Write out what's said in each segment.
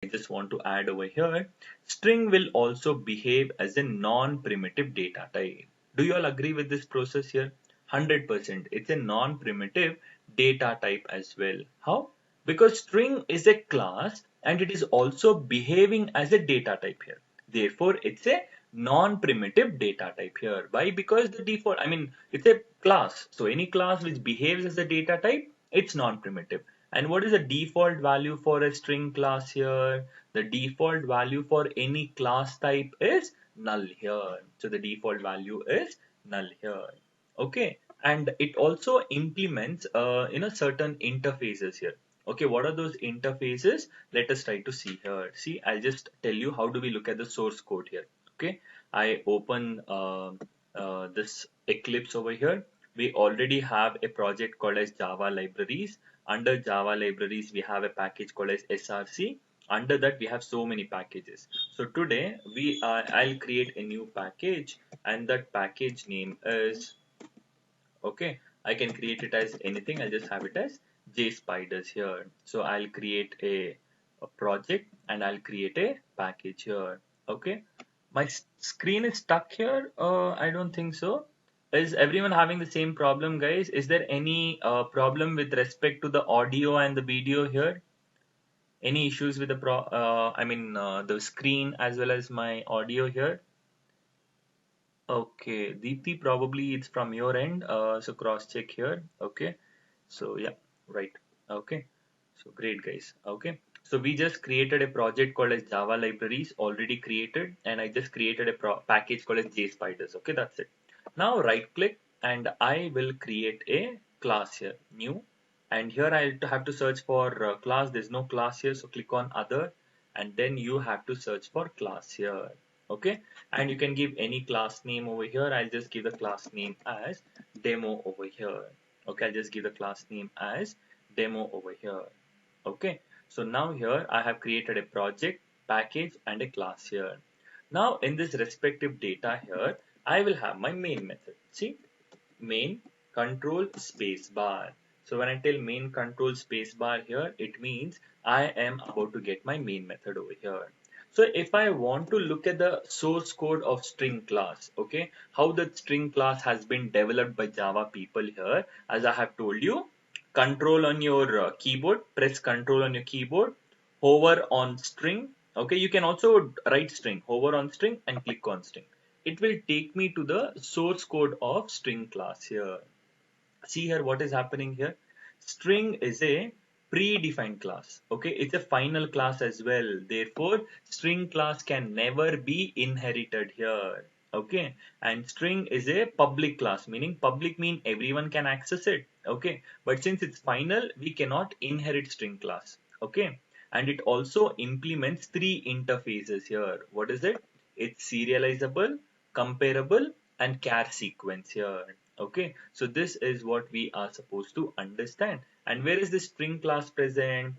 just want to add over here, string will also behave as a non-primitive data type. Do you all agree with this process here? 100%. It's a non-primitive data type as well. How? Because string is a class and it is also behaving as a data type here. Therefore, it's a non-primitive data type here. Why? Because the default, I mean, it's a class. So any class which behaves as a data type, it's non-primitive. And what is the default value for a string class here? The default value for any class type is null here. So the default value is null here. Okay. And it also implements certain interfaces here. Okay, what are those interfaces? Let us try to see here. See, I'll just tell you how do we look at the source code here. Okay, I open this Eclipse over here. We already have a project called as Java Libraries. Under Java Libraries, we have a package called as SRC. Under that, we have so many packages. So today, I'll create a new package, and that package name is, okay, I can create it as anything. I'll just have it as JSpiders here. So I'll create a project and I'll create a package here. Okay, my screen is stuck here. I don't think so. Is everyone having the same problem, guys? Is there any problem with respect to the audio and the video here? Any issues with the the screen as well as my audio here? Okay, Deepthi, probably it's from your end. So cross check here. Okay. So yeah, right. Okay. So great, guys. Okay. So we just created a project called as Java Libraries already created, and I just created a package called as JSpiders. Okay, that's it. Now right click and I will create a class here, new. And here I have to search for class. There's no class here. So click on other and then you have to search for class here. Okay. And you can give any class name over here. I'll just give the class name as demo over here. Okay. I'll just give the class name as demo over here. Okay. So now here I have created a project, package and a class here. Now in this respective data here, I will have my main method. See, main control space bar. So when I tell main control space bar here, it means I am about to get my main method over here. So if I want to look at the source code of string class, okay, how the string class has been developed by Java people here, as I have told you, control on your keyboard, press control on your keyboard, hover on string. Okay, you can also write string, hover on string and click on string. It will take me to the source code of string class here. See here what is happening here. String is a predefined class. Okay, it's a final class as well. Therefore, string class can never be inherited here. Okay, and string is a public class, meaning public mean everyone can access it. Okay, but since it's final, we cannot inherit string class. Okay, and it also implements three interfaces here. What is it? It's serializable, comparable, and char sequence here. Okay, so this is what we are supposed to understand. And where is the string class present?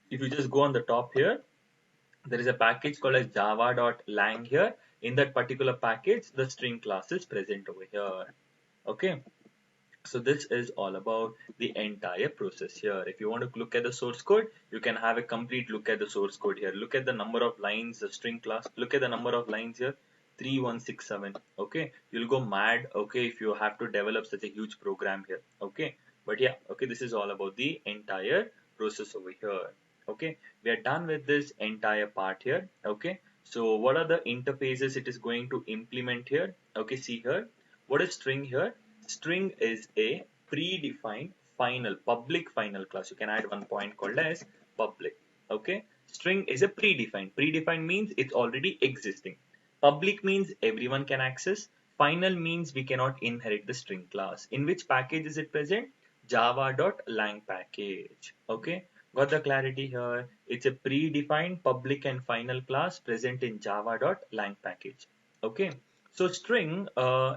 If you just go on the top here, there is a package called as java.lang here. In that particular package, the string class is present over here. Okay, so this is all about the entire process here. If you want to look at the source code, you can have a complete look at the source code here. Look at the number of lines, the string class. Look at the number of lines here. 3167. Okay, you'll go mad. Okay, if you have to develop such a huge program here. Okay, but yeah, okay, this is all about the entire process over here. Okay, we are done with this entire part here. Okay, so what are the interfaces it is going to implement here? Okay, see here, what is string here? String is a predefined final, public final class. You can add one point called as public. Okay, string is a predefined. Predefined means it's already existing. Public means everyone can access. Final means we cannot inherit the string class. In which package is it present? Java.lang package. Okay, got the clarity here. It's a predefined public and final class present in Java.lang package. Okay, so string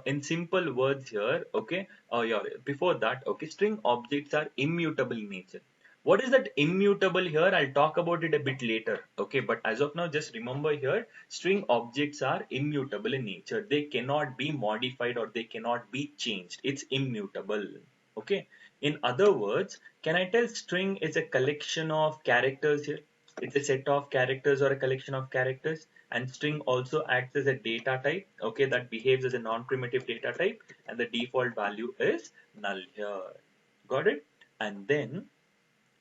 in simple words here. Okay, yeah, before that, okay, string objects are immutable in nature. What is that immutable here? I'll talk about it a bit later. Okay, but as of now, just remember here, string objects are immutable in nature. They cannot be modified or they cannot be changed. It's immutable. Okay. In other words, can I tell string is a collection of characters here? It's a set of characters or a collection of characters. And string also acts as a data type, okay, that behaves as a non-primitive data type, and the default value is null here. Got it? And then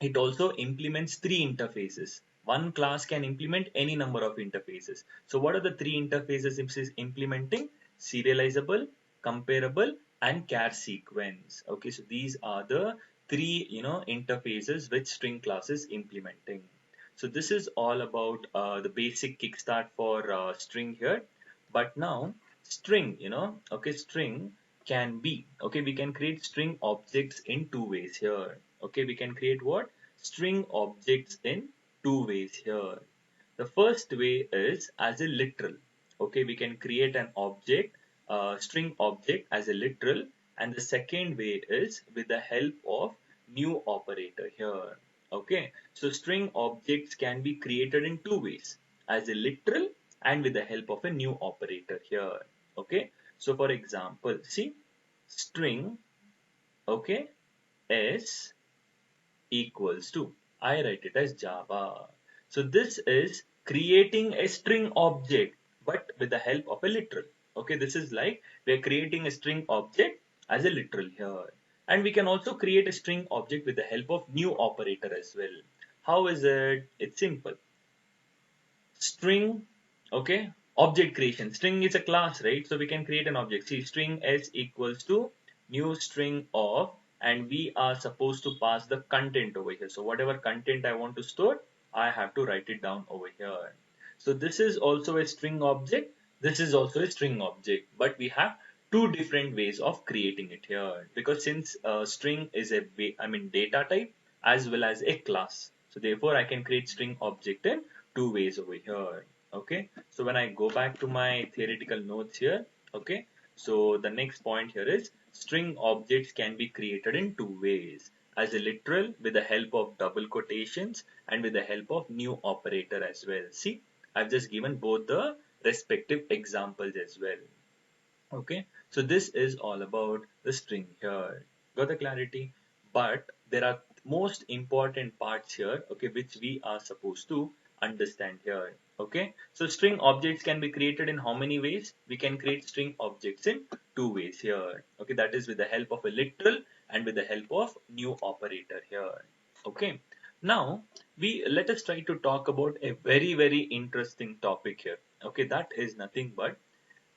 it also implements three interfaces. One class can implement any number of interfaces. So what are the three interfaces it is implementing? Serializable, comparable, and char sequence. Okay, so these are the three interfaces which string class is implementing. So this is all about the basic kickstart for string here. But now string, okay, string can be, okay, we can create string objects in two ways here. Okay, we can create what? String objects in two ways here. The first way is as a literal. Okay, we can create an object, string object as a literal, and the second way is with the help of new operator here. Okay, so string objects can be created in two ways, as a literal and with the help of a new operator here. Okay, so for example, see string, okay, s equals to, I write it as Java. So this is creating a string object, but with the help of a literal. Okay, this is like we're creating a string object as a literal here. And we can also create a string object with the help of new operator as well. How is it? It's simple. String, okay, object creation. String is a class, right? So we can create an object. See, string s equals to new string of, and we are supposed to pass the content over here. So whatever content I want to store, I have to write it down over here. So this is also a string object. This is also a string object, but we have two different ways of creating it here, because since string is a data type as well as a class. So therefore I can create string object in two ways over here. Okay, so when I go back to my theoretical notes here, okay, so the next point here is string objects can be created in two ways, as a literal with the help of double quotations and with the help of new operator as well. See, I've just given both the respective examples as well. Okay, so this is all about the string here. Got the clarity? But there are most important parts here, okay, which we are supposed to understand here. Okay, so string objects can be created in how many ways? We can create string objects in two ways here. Okay, that is with the help of a literal and with the help of new operator here. Okay, now we let us try to talk about a very interesting topic here. Okay, that is nothing but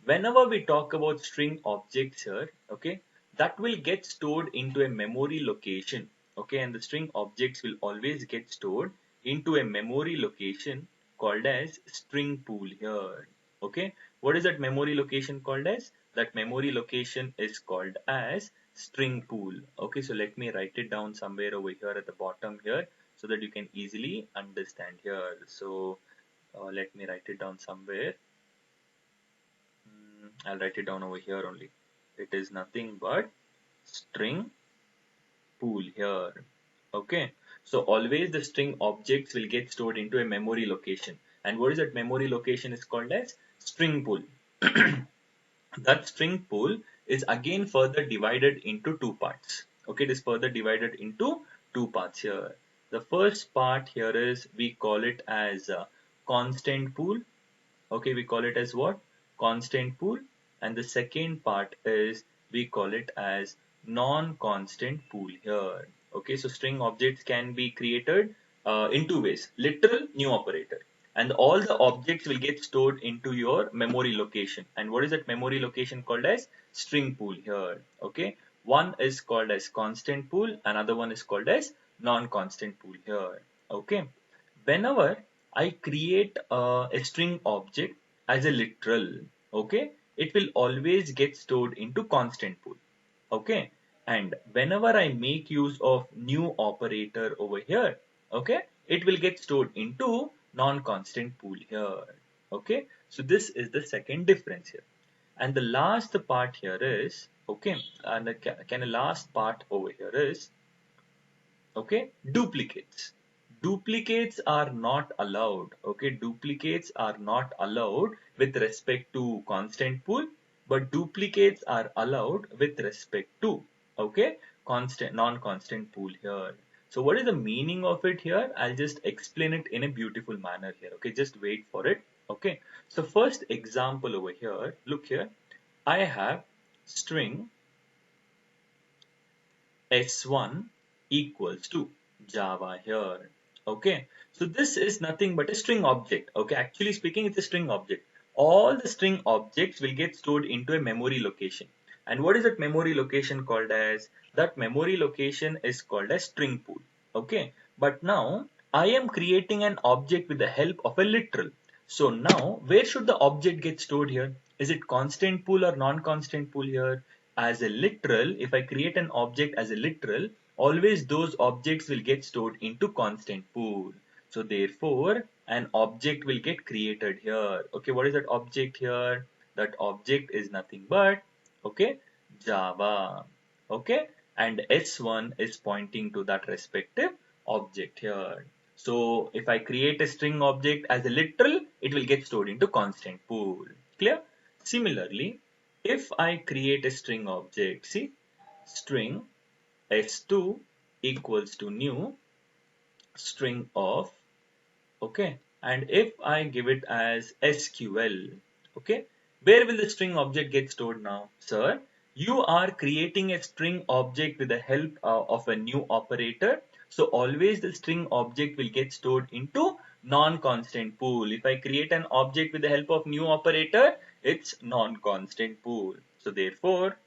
whenever we talk about string objects here, okay, that will get stored into a memory location, okay, and the string objects will always get stored into a memory location called as string pool here. Okay, what is that memory location called as? That memory location is called as string pool. Okay, so let me write it down somewhere over here at the bottom here so that you can easily understand here. So let me write it down somewhere. I'll write it down over here only. It is nothing but string pool here. Okay. So always the string objects will get stored into a memory location. And what is that memory location is called as string pool. That string pool is again further divided into two parts. Okay, it is further divided into two parts here. The first part here is we call it as a constant pool. Okay, we call it as what? Constant pool. And the second part is we call it as non-constant pool here. Okay, so string objects can be created in two ways, literal new operator. And all the objects will get stored into your memory location. And what is that memory location called as? String pool here. Okay, one is called as constant pool, another one is called as non-constant pool here. Okay, whenever I create a string object as a literal, okay, it will always get stored into constant pool. Okay, and whenever I make use of new operator over here, okay, it will get stored into non-constant pool here. Okay, so this is the second difference here. And the last part here is, okay, and the can the last part over here is, okay, duplicates. Duplicates are not allowed. Okay, duplicates are not allowed with respect to constant pool, but duplicates are allowed with respect to, okay, constant non-constant pool here. So what is the meaning of it here? I'll just explain it in a beautiful manner here. Okay, just wait for it. Okay, so first example over here, look here. I have string s1 equals to Java here. Okay, so this is nothing but a string object. Okay, actually speaking, it's a string object. All the string objects will get stored into a memory location. And what is that memory location called as? That memory location is called as string pool. Okay, but now I am creating an object with the help of a literal. So now where should the object get stored here? Is it constant pool or non-constant pool here? As a literal, if I create an object as a literal, always those objects will get stored into constant pool. So therefore, an object will get created here. Okay, what is that object here? That object is nothing but, okay, Java. Okay, and S1 is pointing to that respective object here. So if I create a string object as a literal, it will get stored into constant pool. Clear? Similarly, if I create a string object, see, string s2 equals to new string of, okay, and if I give it as SQL, okay, where will the string object get stored now? Sir, you are creating a string object with the help of a new operator. So always the string object will get stored into non-constant pool. If I create an object with the help of new operator, it's non-constant pool. So therefore,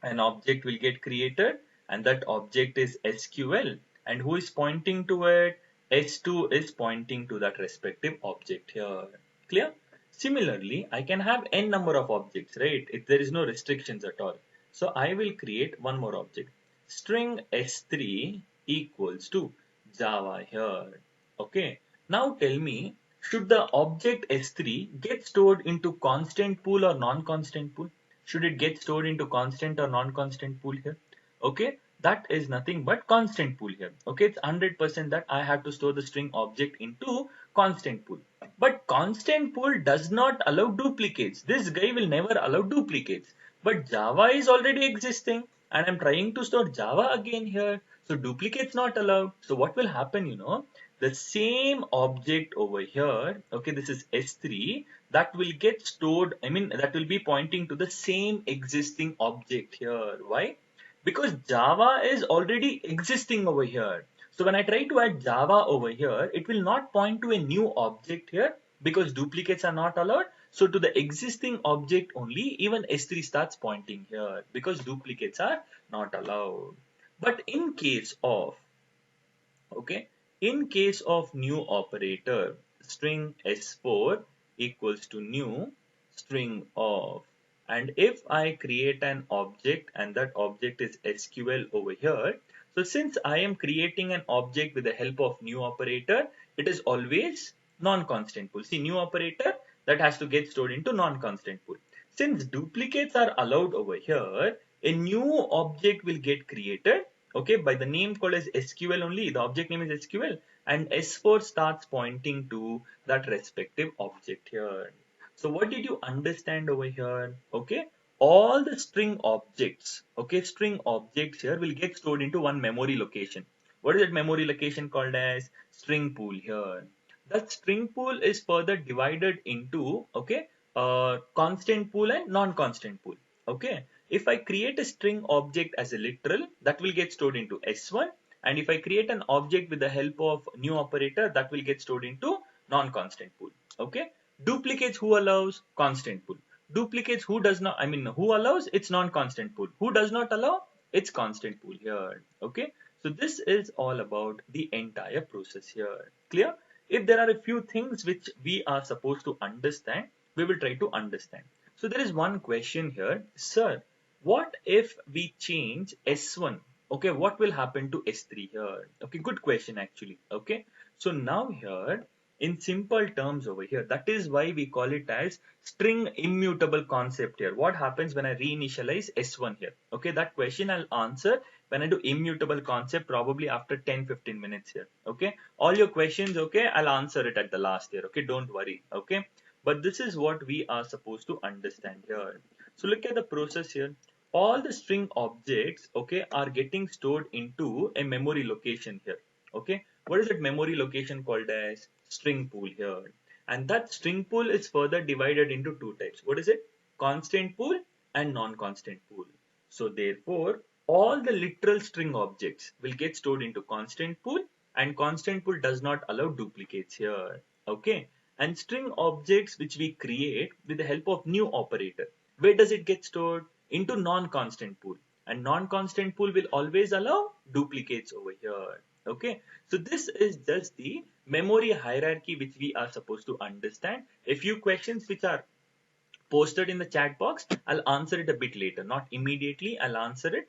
an object will get created and that object is SQL, and who is pointing to it? S2 is pointing to that respective object here. Clear? Similarly, I can have n number of objects, right? If there is no restrictions at all. So I will create one more object. String S3 equals to Java here. Okay. Now tell me, should the object S3 get stored into constant pool or non-constant pool? Should it get stored into constant or non-constant pool here? Okay, that is nothing but constant pool here. Okay, it's 100% that I have to store the string object into constant pool. But constant pool does not allow duplicates. This guy will never allow duplicates. But Java is already existing and I'm trying to store Java again here. So duplicates not allowed. So what will happen, the same object over here, okay, this is S3, that will get stored, that will be pointing to the same existing object here. Why? Because Java is already existing over here. So when I try to add Java over here, it will not point to a new object here because duplicates are not allowed. So to the existing object only, even S3 starts pointing here because duplicates are not allowed. But in case of, okay, in case of new operator, string s4 equals to new string of, and if I create an object and that object is SQL over here, so since I am creating an object with the help of new operator, it is always non-constant pool. See, new operator, that has to get stored into non-constant pool. Since duplicates are allowed over here, a new object will get created, okay, by the name called as SQL only. The object name is SQL and S4 starts pointing to that respective object here. So what did you understand over here? Okay, all the string objects, okay, string objects here will get stored into one memory location. What is that memory location called as? String pool here. That string pool is further divided into, okay, constant pool and non-constant pool. Okay, if I create a string object as a literal, that will get stored into S1, and if I create an object with the help of new operator, that will get stored into non-constant pool. Okay, duplicates who allows? Constant pool. Duplicates who does not, who allows? It's non-constant pool. Who does not allow? It's constant pool here. Okay, so this is all about the entire process here. Clear? If there are a few things which we are supposed to understand, we will try to understand. So there is one question here, sir, what if we change S1? Okay, what will happen to S3 here? Okay, good question actually. Okay, so now here in simple terms over here, that is why we call it as string immutable concept here. What happens when I reinitialize S1 here? Okay, that question I'll answer when I do immutable concept probably after 10-15 minutes here. Okay, all your questions, okay, I'll answer it at the last here. Okay, don't worry. Okay, but this is what we are supposed to understand here. So look at the process here. all the string objects, okay, are getting stored into a memory location here. Okay, what is that memory location called as? String pool here. And that string pool is further divided into two types. What is it? Constant pool and non-constant pool. So therefore, all the literal string objects will get stored into constant pool, and constant pool does not allow duplicates here. Okay, and string objects which we create with the help of new operator, where does it get stored? Into non-constant pool, and non-constant pool will always allow duplicates over here. Okay, so this is just the memory hierarchy which we are supposed to understand. A few questions which are posted in the chat box, I'll answer it a bit later, not immediately. I'll answer it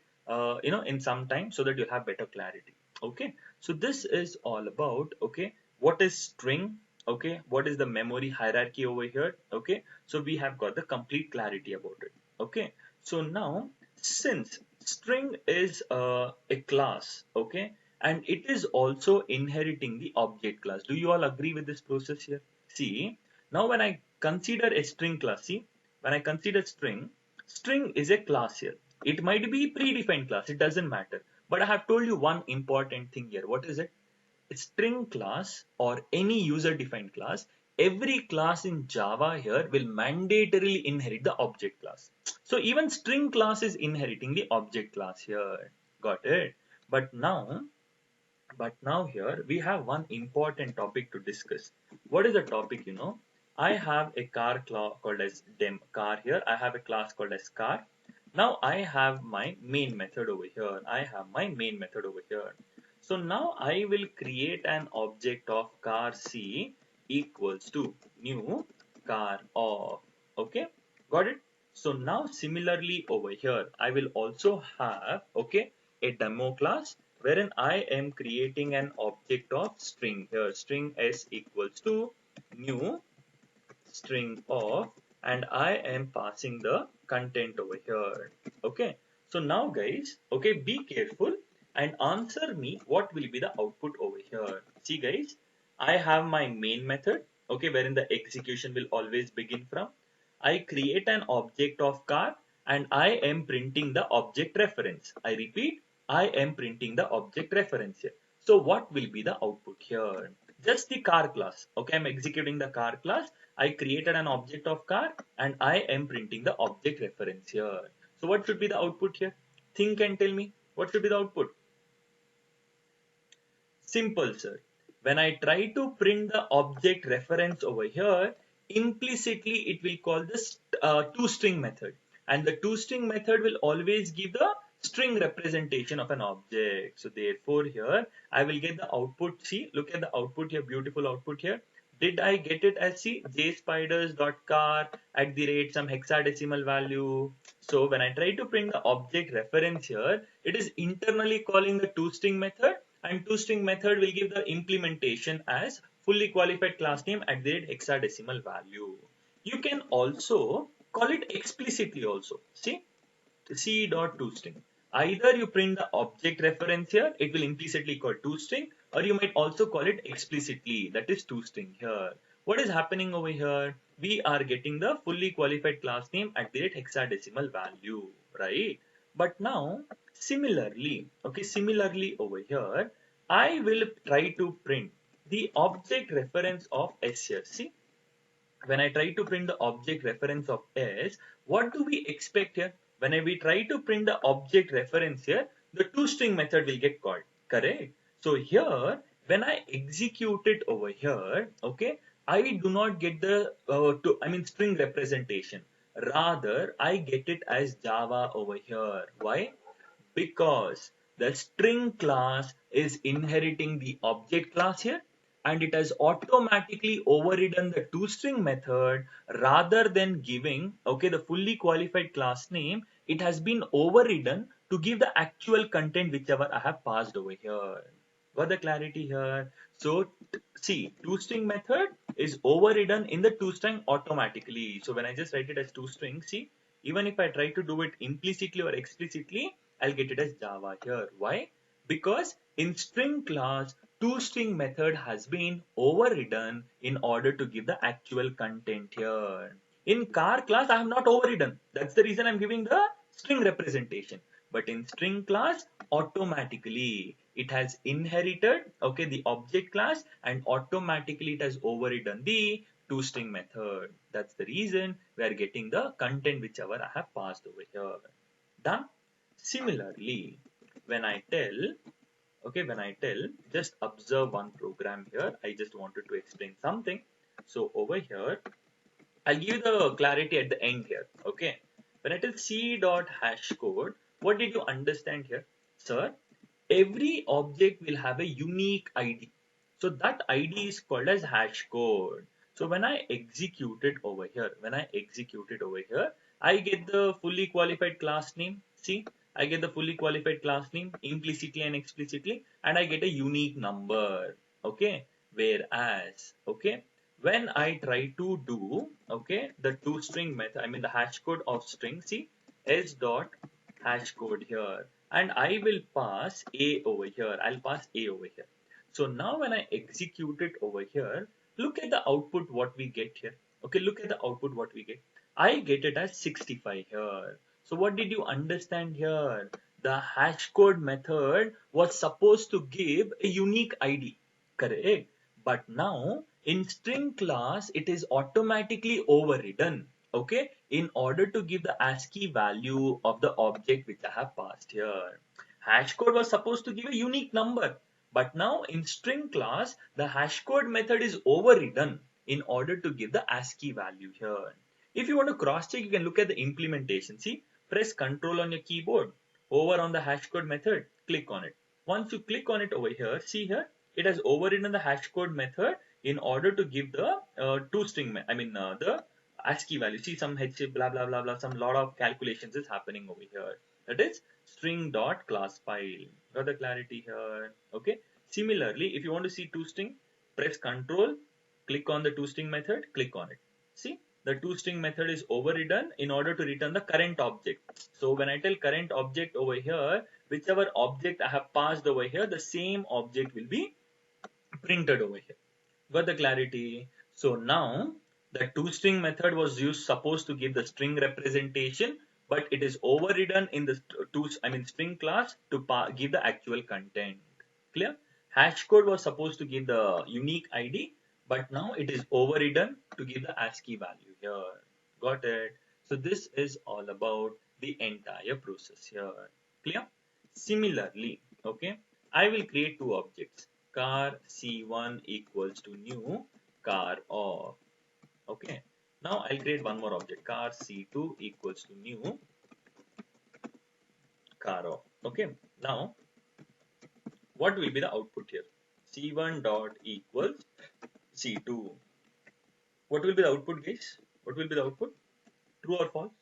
in some time, so that you'll have better clarity. Okay, so this is all about, okay, what is string, okay, what is the memory hierarchy over here. Okay, so we have got the complete clarity about it. Okay, so now, since string is a class, okay, and it is also inheriting the object class, do you all agree with this process here? See, now when I consider a string class, see, when I consider string is a class here. It might be predefined class, it doesn't matter. But I have told you one important thing here. What is it? A string class or any user defined class, every class in Java here will mandatorily inherit the object class. So even string class is inheriting the object class here. Got it? But now, here we have one important topic to discuss. What is the topic, I have a car called as dem car here. I have a class called as car. Now I have my main method over here. So now I will create an object of car C equals to new car of. Okay, got it? So now similarly over here, I will also have, okay, a demo class wherein I am creating an object of string here. String s equals to new string of, and I am passing the content over here. Okay. So now guys, okay, be careful and answer me what will be the output over here. See guys, I have my main method, okay, wherein the execution will always begin from. I create an object of car and I am printing the object reference. I repeat, I am printing the object reference here. So what will be the output here? Just the car class. Okay, I'm executing the car class. I created an object of car and I am printing the object reference here. So what should be the output here? Think and tell me what should be the output. Simple, sir. When I try to print the object reference over here, implicitly it will call this toString method. And the toString method will always give the string representation of an object. So therefore here, I will get the output. See, look at the output here, beautiful output here. Did I get it as see jspiders.car at the rate some hexadecimal value? So when I try to print the object reference here, it is internally calling the toString method, and toString method will give the implementation as fully qualified class name at the rate hexadecimal value. You can also call it explicitly also. See, c.toString. Either you print the object reference here, it will implicitly call toString, or you might also call it explicitly, that is toString here. What is happening over here? We are getting the fully qualified class name at the rate hexadecimal value, right? But now, similarly, okay, similarly over here, I will try to print the object reference of S here. See, when I try to print the object reference of S, what do we expect here? When we try to print the object reference here, the toString method will get called, correct? So here, when I execute it over here, okay, I do not get the string representation. Rather, I get it as Java over here. Why? Because the string class is inheriting the object class here, and it has automatically overridden the toString method. Rather than giving, okay, the fully qualified class name, it has been overridden to give the actual content whichever I have passed over here. Got the clarity here? So see, toString method is overridden in the toString automatically. So when I just write it as toString, see, even if I try to do it implicitly or explicitly, I'll get it as Java here. Why? Because in string class, toString method has been overridden in order to give the actual content here. In car class, I have not overridden. That's the reason I'm giving the string representation. But in string class, automatically it has inherited, okay, the object class, and automatically it has overridden the toString method. That's the reason we are getting the content whichever I have passed over here. Done. Similarly, when I tell, okay, when I tell, just observe one program here. I just wanted to explain something. So over here, I'll give you the clarity at the end here. Okay. When I tell c dot hash code, what did you understand here? Sir, every object will have a unique ID. So that ID is called as hash code. So when I execute it over here, I get the fully qualified class name. See, I get the fully qualified class name implicitly and explicitly, and I get a unique number. Okay. Whereas, okay, when I try to do, okay, the toString method, I mean the hash code of string, see, s dot hash code here, and I will pass a over here. I'll pass a over here. So now when I execute it over here, look at the output what we get here. Okay, look at the output what we get. I get it as 65 here. So what did you understand here? The hash code method was supposed to give a unique ID, correct? But now in string class, it is automatically overridden, okay, in order to give the ASCII value of the object which I have passed here. Hash code was supposed to give a unique number, but now in string class, the hash code method is overridden in order to give the ASCII value here. If you want to cross check, you can look at the implementation. See, press Control on your keyboard. Over on the hash code method, click on it. Once you click on it over here, see here, it has overridden the hash code method in order to give the toString, the ASCII value. See, some H blah blah blah blah, some lot of calculations is happening over here. That is string dot class file. Got the clarity here? Okay. Similarly, if you want to see toString, press Control, click on the toString method, click on it. See, the toString method is overridden in order to return the current object. So when I tell current object over here, whichever object I have passed over here, the same object will be printed over here. Got the clarity? So now the toString method was used supposed to give the string representation, but it is overridden in the string class to give the actual content. Clear? Hash code was supposed to give the unique ID, but now it is overridden to give the ASCII value here. Got it? So this is all about the entire process here. Clear? Similarly, okay, I will create two objects. Car C1 equals to new car of. Okay. Now I'll create one more object. Car C2 equals to new car of. Okay. Now, what will be the output here? C1 dot equals C2. What will be the output, guys? What will be the output? True or false?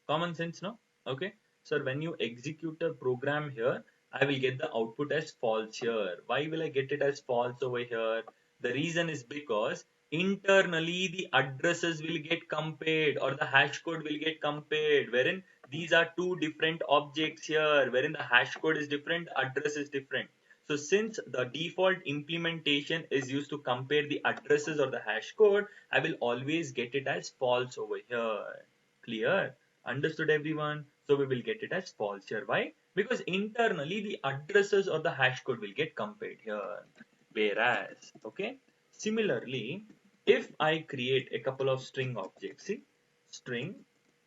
Common sense, no? Okay. So when you execute a program here, I will get the output as false here. Why will I get it as false over here? The reason is because internally the addresses will get compared, or the hash code will get compared, wherein these are two different objects here, wherein the hash code is different, address is different. So since the default implementation is used to compare the addresses or the hash code, I will always get it as false over here. Clear? Understood, everyone? So we will get it as false here. Why? Because internally the addresses or the hash code will get compared here. Whereas, okay, similarly, if I create a couple of string objects, see, string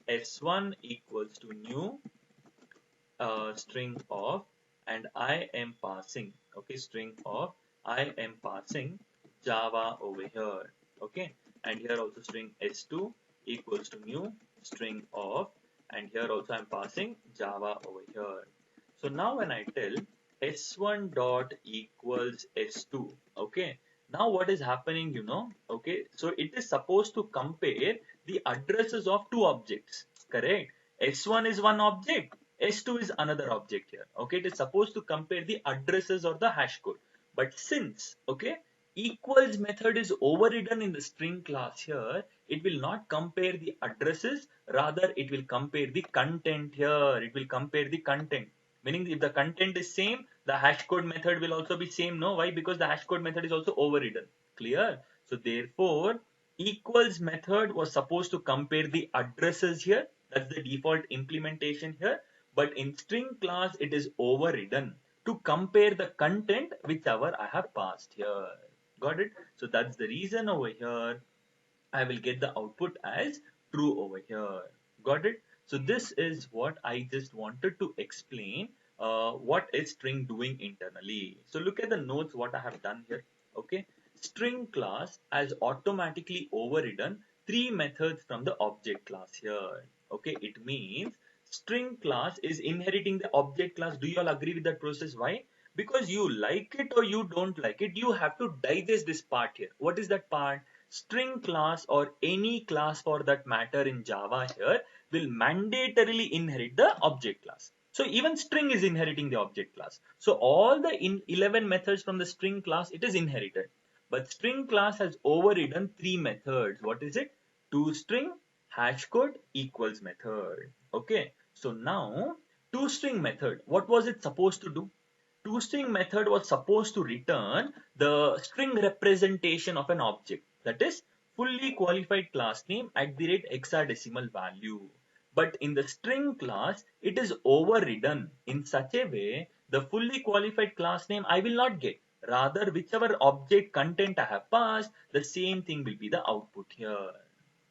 s1 equals to new string of, and I am passing, okay, string of, I am passing Java over here, okay, and here also string s2 equals to new string of, and here also I'm passing Java over here. So now when I tell s1 dot equals s2, okay, now what is happening, okay, so it is supposed to compare the addresses of two objects, correct? S1 is one object, S2 is another object here. Okay, it is supposed to compare the addresses or the hash code. But since, okay, equals method is overridden in the string class here, it will not compare the addresses, rather it will compare the content here. It will compare the content. Meaning if the content is same, the hash code method will also be same. No, why? Because the hash code method is also overridden. Clear? So therefore, equals method was supposed to compare the addresses here, That's the default implementation here. But in string class, it is overridden to compare the content whichever I have passed here. Got it? So that's the reason over here I will get the output as true over here. Got it? So this is what I just wanted to explain what is string doing internally. So look at the notes what I have done here. Okay. String class has automatically overridden three methods from the object class here. Okay. It means string class is inheriting the object class. Do you all agree with that process? Why? Because you like it or you don't like it, you have to digest this part here. What is that part? String class or any class for that matter in Java here will mandatorily inherit the object class. So even string is inheriting the object class. So all the 11 methods from the string class, it is inherited. But string class has overridden three methods. What is it? ToString, hashcode, equals method. Okay. So now ToString method, what was it supposed to do? ToString method was supposed to return the string representation of an object, that is fully qualified class name at the rate hexadecimal value. But in the string class, it is overridden in such a way the fully qualified class name I will not get. Rather, whichever object content I have passed, the same thing will be the output here.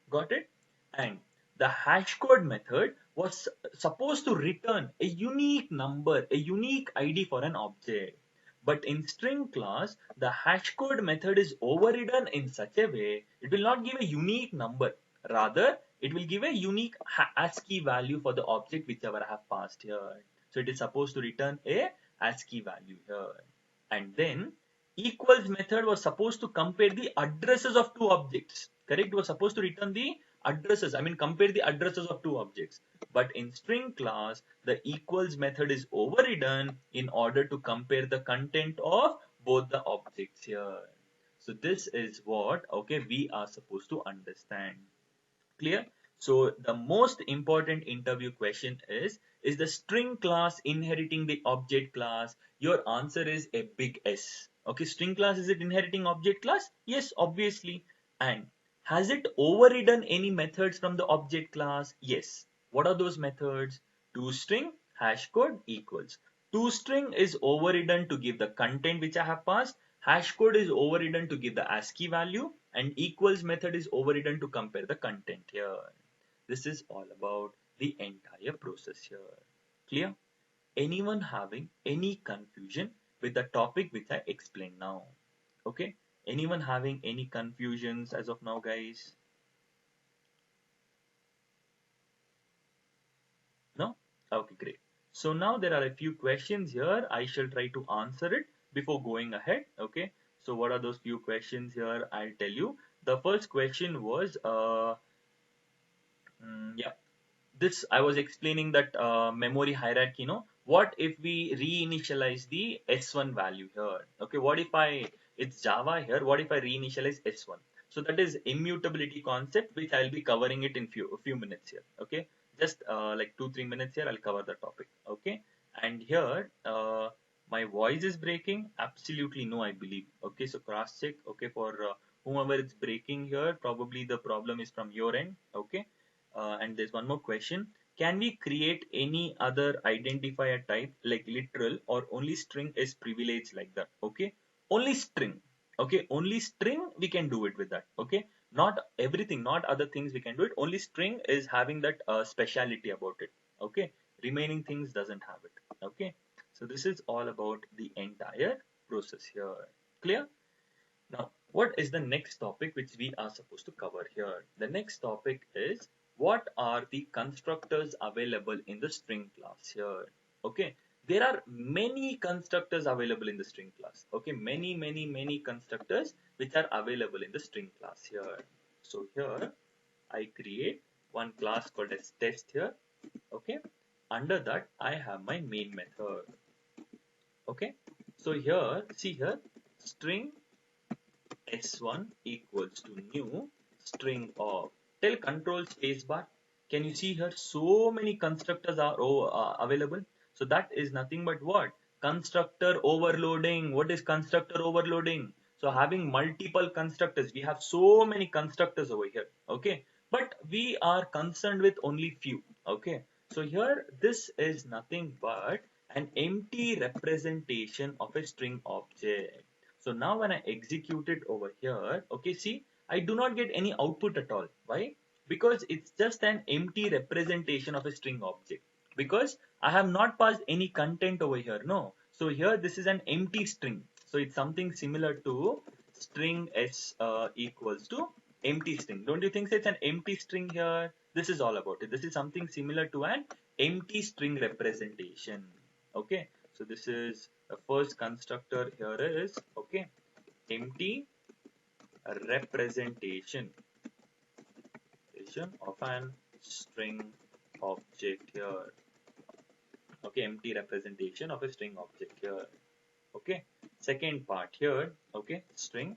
Got it? And the hashcode method was supposed to return a unique number, a unique ID for an object. But in string class, the hashcode method is overridden in such a way it will not give a unique number. Rather, it will give a unique ASCII value for the object whichever I have passed here. So it is supposed to return a ASCII value here. And then equals method was supposed to compare the addresses of two objects. Correct? It was supposed to return the addresses. I mean, compare the addresses of two objects. But in string class, the equals method is overridden in order to compare the content of both the objects here. So this is what, okay, we are supposed to understand. Clear? So the most important interview question is the string class inheriting the object class? Your answer is a big S. Okay, string class, is it inheriting object class? Yes, obviously. And has it overridden any methods from the object class? Yes. What are those methods? ToString, hashcode, equals. ToString is overridden to give the content which I have passed. Hashcode is overridden to give the ASCII value, and equals method is overridden to compare the content here. This is all about the entire process here. Clear? Anyone having any confusion with the topic which I explained now? Okay. Anyone having any confusions as of now, guys? No? Okay, great. So now there are a few questions here. I shall try to answer it before going ahead. Okay. So what are those few questions here? I'll tell you. The first question was, yeah, this I was explaining that memory hierarchy. What if we reinitialize the S1 value here? Okay, what if it's Java here? What if I reinitialize S1? So that is immutability concept, which I'll be covering it in few minutes here. Okay, just like 2-3 minutes here, I'll cover the topic. Okay, and here my voice is breaking. Absolutely no, I believe. Okay, so cross check. Okay, for whomever it's breaking here, probably the problem is from your end. Okay, and there's one more question. Can we create any other identifier type like literal, or only string is privileged like that? Okay, only string. Okay, only string we can do it with that. Okay, not everything, not other things we can do it. Only string is having that speciality about it. Okay, remaining things doesn't have it. Okay, so this is all about the entire process here. Clear? Now, what is the next topic which we are supposed to cover here? The next topic is, what are the constructors available in the string class here? Okay, there are many constructors available in the string class. Okay, many constructors which are available in the string class here. So here I create one class called as test here. Okay, under that I have my main method. Okay, so here, see here, string s1 equals to new string of, tell control spacebar. Can you see here so many constructors are available? So that is nothing but what? Constructor overloading. What is constructor overloading? So having multiple constructors, we have so many constructors over here. Okay, but we are concerned with only few. Okay, so here this is nothing but an empty representation of a string object. So now when I execute it over here, okay, see, I do not get any output at all. Why? Because it's just an empty representation of a string object, because I have not passed any content over here. No, so here this is an empty string, so it's something similar to string s equals to empty string. Don't you think so? It's an empty string here. This is all about it. This is something similar to an empty string representation. Okay, so this is the first constructor here is, okay, empty representation of an string object here. Okay, empty representation of a string object here. Okay, second part here, okay, string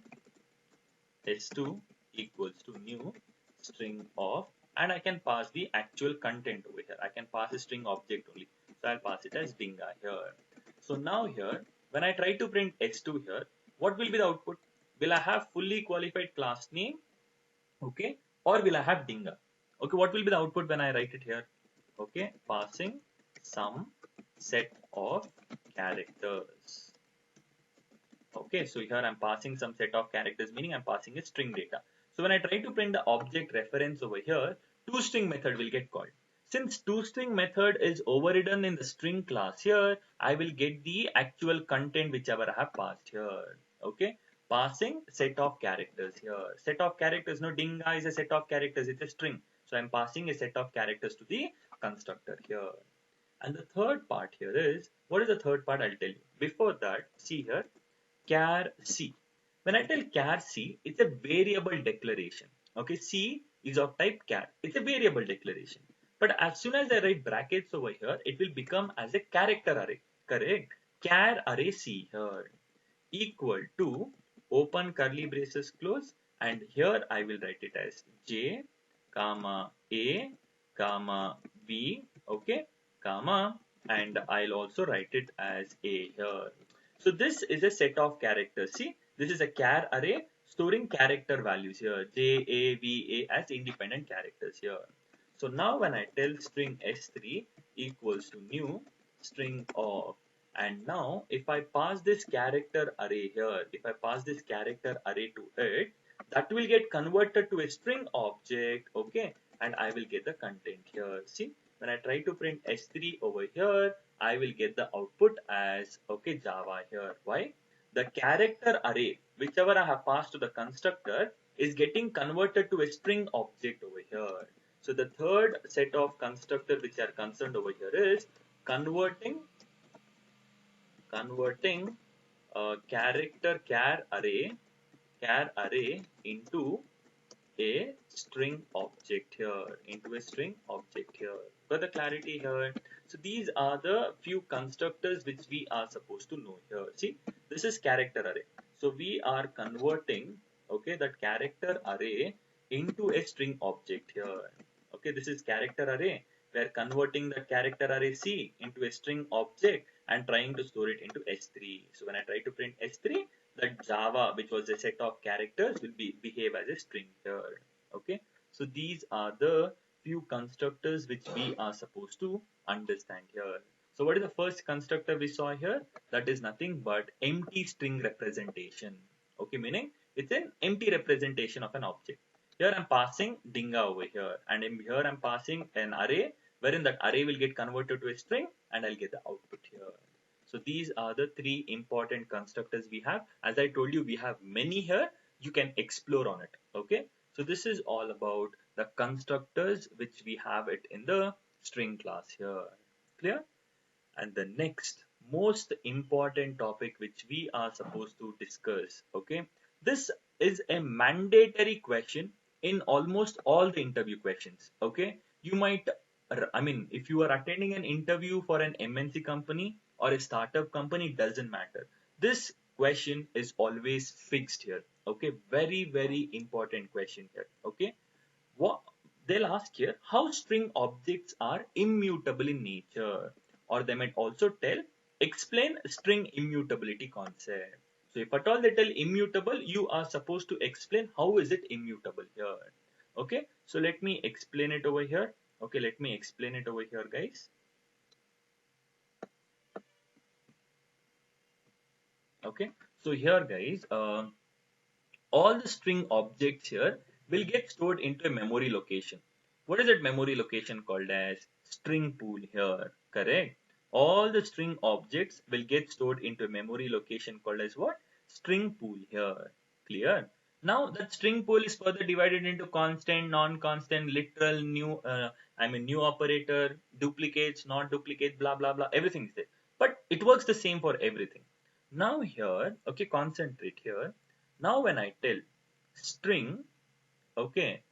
s2 equals to new string of, and I can pass the actual content over here. I can pass a string object only, so I'll pass it as dinga here. So now here, when I try to print s2 here, what will be the output? Will I have fully qualified class name, okay, or will I have dinga? Okay, what will be the output when I write it here? Okay, passing some set of characters. Okay, so here I'm passing some set of characters, meaning I'm passing a string data. So when I try to print the object reference over here, toString method will get called. Since toString method is overridden in the string class here, I will get the actual content whichever I have passed here. Okay, passing set of characters here. Set of characters, no, dinga is a set of characters, it's a string. So I'm passing a set of characters to the constructor here. And the third part here is, what is the third part? I'll tell you. Before that, see here, char C. When I tell char C, it's a variable declaration. Okay, C is of type char. It's a variable declaration. But as soon as I write brackets over here, it will become as a character array. Correct? Char array C here equal to open curly braces close, and here I will write it as J comma A comma B, okay, comma, and I'll also write it as A here. So this is a set of characters. See, this is a char array storing character values here, J, A, V, A as independent characters here. So now when I tell string s3 equals to new string of, and now if I pass this character array here, if I pass this character array to it, that will get converted to a string object, okay, and I will get the content here. See, when I try to print s3 over here, I will get the output as, okay, Java here. Why? The character array, whichever I have passed to the constructor, is getting converted to a string object over here. So the third set of constructor which are concerned over here is converting character char array into a string object here, for the clarity here. So these are the few constructors which we are supposed to know here. See, this is character array, so we are converting, okay, that character array into a string object here. Okay, this is character array. We are converting the character array C into a string object and trying to store it into S3. So when I try to print S3, that Java, which was a set of characters, will behave as a string here. Okay, so these are the few constructors which we are supposed to understand here. So what is the first constructor we saw here? That is nothing but empty string representation. Okay, meaning it's an empty representation of an object. Here I'm passing dinga over here, and here I'm passing an array wherein that array will get converted to a string and I'll get the output here. So these are the three important constructors we have. As I told you, we have many here. You can explore on it. Okay. So this is all about the constructors which we have it in the string class here. Clear? And the next most important topic which we are supposed to discuss, okay, this is a mandatory question in almost all the interview questions. Okay, you might, I mean, if you are attending an interview for an MNC company or a startup company, doesn't matter, this question is always fixed here. Okay, very important question here. Okay, what they'll ask here, how string objects are immutable in nature, or they might also tell, explain string immutability concept. So if at all they tell immutable, you are supposed to explain how is it immutable here. Okay, so let me explain it over here. Okay, let me explain it over here, guys. Okay, so here, guys, all the string objects here will get stored into a memory location. What is that memory location called as? String pool here, correct? All the string objects will get stored into a memory location called as what? String pool here. Clear? Now that string pool is further divided into constant, non-constant, literal, new operator, duplicates, not duplicates, blah blah blah. Everything is there. But it works the same for everything. Now here, okay, concentrate here. Now when I tell string, okay,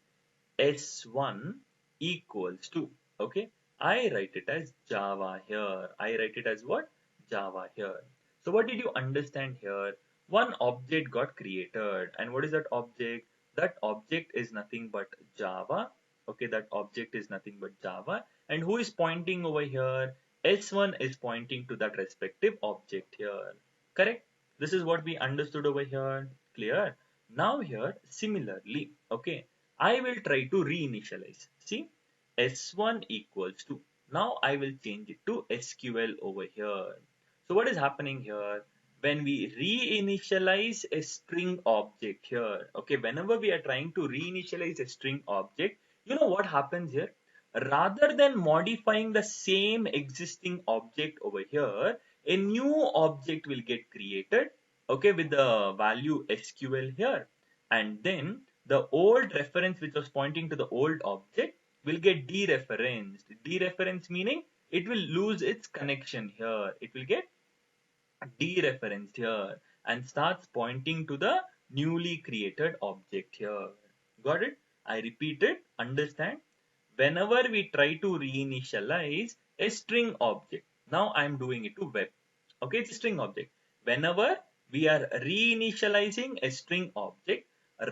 s1 equals to, okay, I write it as Java here. I write it as what? Java here. So what did you understand here? One object got created. And what is that object? That object is nothing but Java. Okay, that object is nothing but Java. And who is pointing over here? S1 is pointing to that respective object here. Correct? This is what we understood over here. Clear? Now here, similarly, okay, I will try to reinitialize. See, S1 equals to, now I will change it to SQL over here. So what is happening here? When we reinitialize a string object here, okay, whenever we are trying to reinitialize a string object, you know what happens here? Rather than modifying the same existing object over here, a new object will get created, okay, with the value SQL here. And then the old reference which was pointing to the old object will get dereferenced. Dereference meaning it will lose its connection here. It will get dereferenced here and starts pointing to the newly created object here. Got it? I repeat it. Understand? Whenever we try to reinitialize a string object, now I am doing it to web. Okay, it's a string object. Whenever we are reinitializing a string object,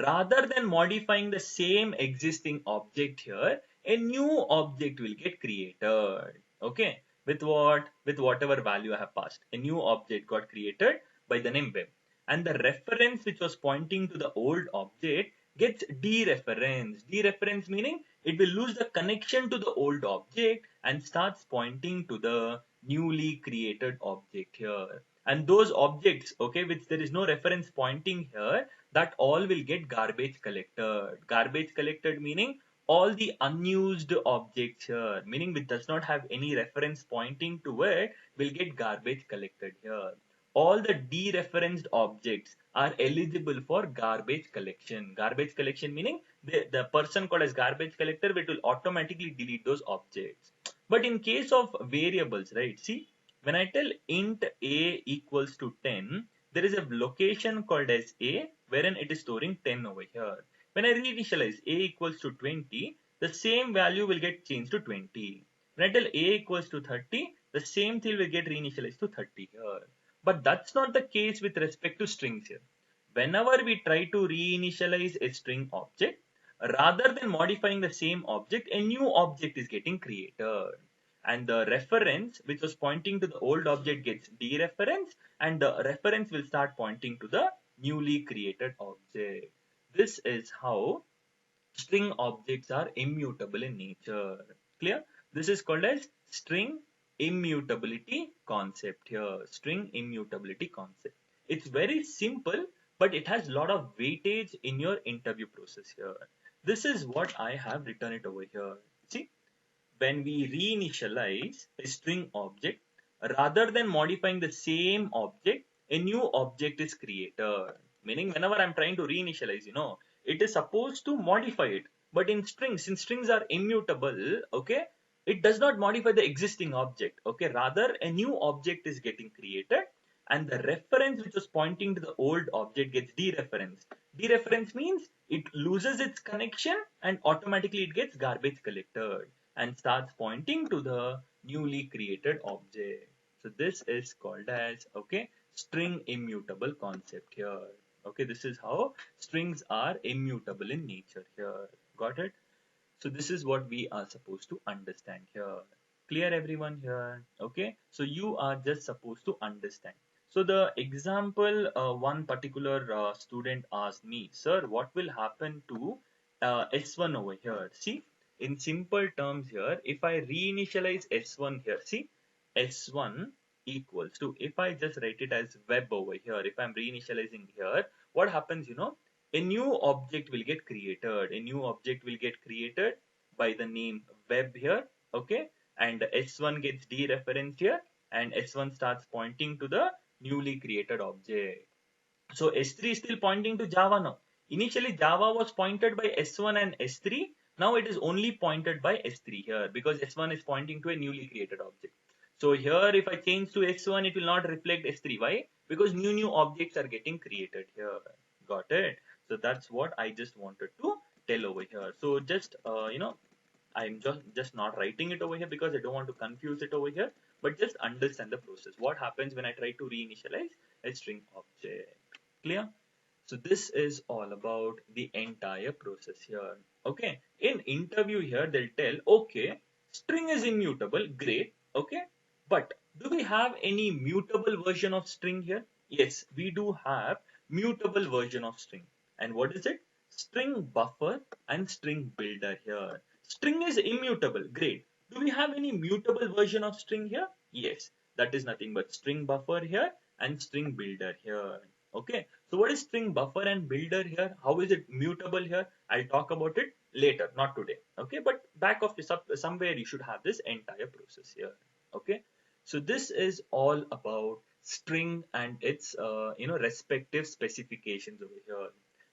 rather than modifying the same existing object here, a new object will get created. Okay, with what? With whatever value I have passed. A new object got created by the name web. And the reference which was pointing to the old object gets dereferenced. Dereference meaning it will lose the connection to the old object and starts pointing to the newly created object here. And those objects, okay, which there is no reference pointing here, that all will get garbage collected. Garbage collected meaning all the unused objects here, meaning which does not have any reference pointing to it, will get garbage collected here. All the dereferenced objects are eligible for garbage collection. Garbage collection meaning the person called as garbage collector will automatically delete those objects. But in case of variables, right? See, when I tell int a equals to 10, there is a location called as a wherein it is storing 10 over here. When I reinitialize a equals to 20, the same value will get changed to 20. When I tell a equals to 30, the same thing will get reinitialized to 30 here. But that's not the case with respect to strings here. Whenever we try to reinitialize a string object, rather than modifying the same object, a new object is getting created. And the reference which was pointing to the old object gets dereferenced and the reference will start pointing to the newly created object. This is how string objects are immutable in nature. Clear? This is called as string immutability concept here. String immutability concept. It's very simple, but it has a lot of weightage in your interview process here. This is what I have written it over here. See, when we reinitialize a string object, rather than modifying the same object, a new object is created. Meaning, whenever I'm trying to reinitialize, it is supposed to modify it. But in strings, since strings are immutable, okay, it does not modify the existing object. Okay, rather a new object is getting created and the reference which was pointing to the old object gets dereferenced. Dereference means it loses its connection and automatically it gets garbage collected and starts pointing to the newly created object. So this is called as, okay, string immutable concept here. Okay, this is how strings are immutable in nature here. Got it? So this is what we are supposed to understand here. Clear everyone here? Okay, so you are just supposed to understand. So the example, one particular student asked me, sir, what will happen to S1 over here. See, in simple terms here, if I reinitialize S1 here, see, S1 equals to, if I just write it as web over here, if I'm reinitializing here, what happens, a new object will get created. A new object will get created by the name web here, okay? And S1 gets dereferenced here, and S1 starts pointing to the newly created object. So S3 is still pointing to Java now. Initially Java was pointed by S1 and S3. Now it is only pointed by S3 here because S1 is pointing to a newly created object. So here if I change to S1, it will not reflect S3. Why? Because new objects are getting created here. Got it? So that's what I just wanted to tell over here. So just I'm just not writing it over here because I don't want to confuse it over here, but just understand the process. What happens when I try to reinitialize a string object? Clear? So this is all about the entire process here. Okay. In interview here, they'll tell, okay, string is immutable. Great. Okay. But do we have any mutable version of string here? Yes, we do have mutable version of string. And what is it? String buffer and string builder here. String is immutable. Great. Do we have any mutable version of string here? Yes. That is nothing but string buffer here and string builder here. Okay. So what is string buffer and builder here? How is it mutable here? I'll talk about it later, not today. Okay. But back of the somewhere you should have this entire process here. Okay. So this is all about string and its respective specifications over here.